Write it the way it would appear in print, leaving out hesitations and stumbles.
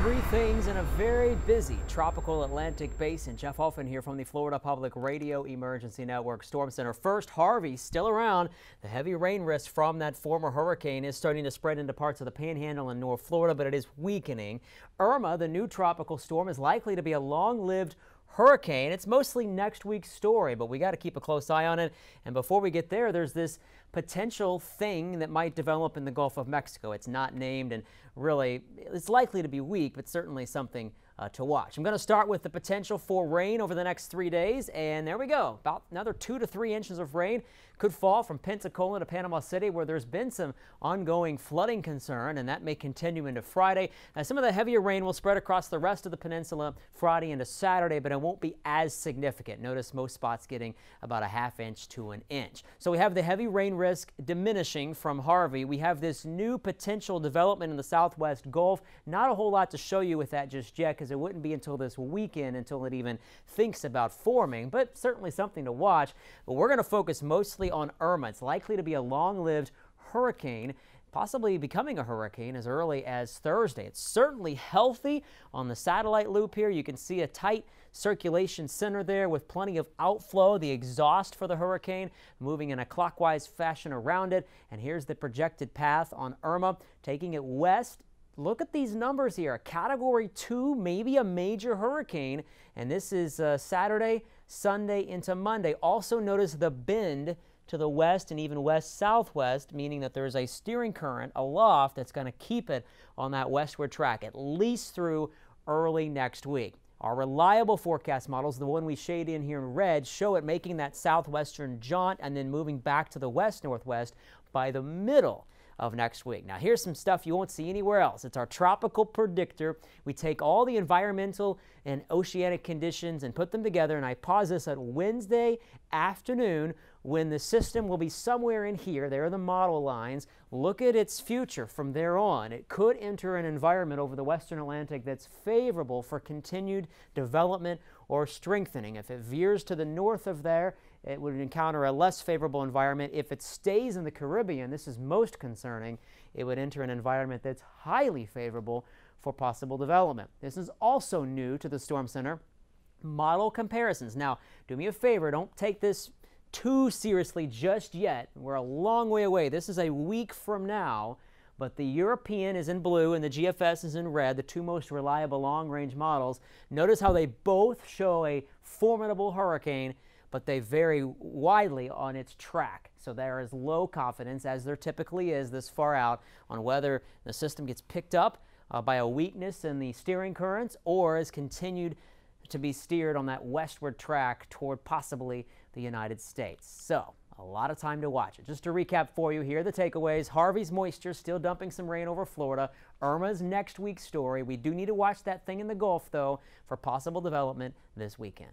Three things in a very busy tropical Atlantic basin. Jeff Hoffman here from the Florida Public Radio Emergency Network Storm Center. First, Harvey still around. The heavy rain risk from that former hurricane is starting to spread into parts of the Panhandle and North Florida, but it is weakening. Irma, the new tropical storm, is likely to be a long-lived hurricane. It's mostly next week's story, but we got to keep a close eye on it. And before we get there, there's this potential thing that might develop in the Gulf of Mexico. It's not named, and really it's likely to be weak, but certainly something to watch. I'm going to start with the potential for rain over the next 3 days, and there we go. About another 2 to 3 inches of rain could fall from Pensacola to Panama City, where there's been some ongoing flooding concern, and that may continue into Friday. Now, some of the heavier rain will spread across the rest of the peninsula Friday into Saturday, but it won't be as significant. Notice most spots getting about a ½ inch to an inch. So we have the heavy rain risk diminishing from Harvey. We have this new potential development in the southwest Gulf. Not a whole lot to show you with that just yet, because it wouldn't be until this weekend until it even thinks about forming, but certainly something to watch. But we're going to focus mostly on Irma. It's likely to be a long-lived hurricane, possibly becoming a hurricane as early as Thursday. It's certainly healthy on the satellite loop here. You can see a tight circulation center there with plenty of outflow, the exhaust for the hurricane moving in a clockwise fashion around it. And here's the projected path on Irma, taking it west. Look at these numbers here. A Category 2, maybe a major hurricane. And this is Saturday, Sunday into Monday. Also notice the bend to the west and even west-southwest, meaning that there's a steering current aloft that's going to keep it on that westward track, at least through early next week. Our reliable forecast models, the one we shade in here in red, show it making that southwestern jaunt and then moving back to the west-northwest by the middle of next week. Now, here's some stuff you won't see anywhere else. It's our tropical predictor. We take all the environmental and oceanic conditions and put them together, and I pause this at Wednesday afternoon when the system will be somewhere in here. There are the model lines. Look at its future from there on. It could enter an environment over the western Atlantic that's favorable for continued development or strengthening. If it veers to the north of there, it would encounter a less favorable environment. If it stays in the Caribbean, this is most concerning, it would enter an environment that's highly favorable for possible development. This is also new to the Storm Center. Model comparisons. Now, do me a favor, don't take this too seriously just yet. We're a long way away. This is a week from now, but the European is in blue and the GFS is in red, the two most reliable long-range models. Notice how they both show a formidable hurricane, but they vary widely on its track. So there is low confidence, as there typically is this far out, on whether the system gets picked up by a weakness in the steering currents or is continued to be steered on that westward track toward possibly the United States. So a lot of time to watch it. Just to recap for you here, the takeaways: Harvey's moisture still dumping some rain over Florida. Irma's next week's story. We do need to watch that thing in the Gulf, though, for possible development this weekend.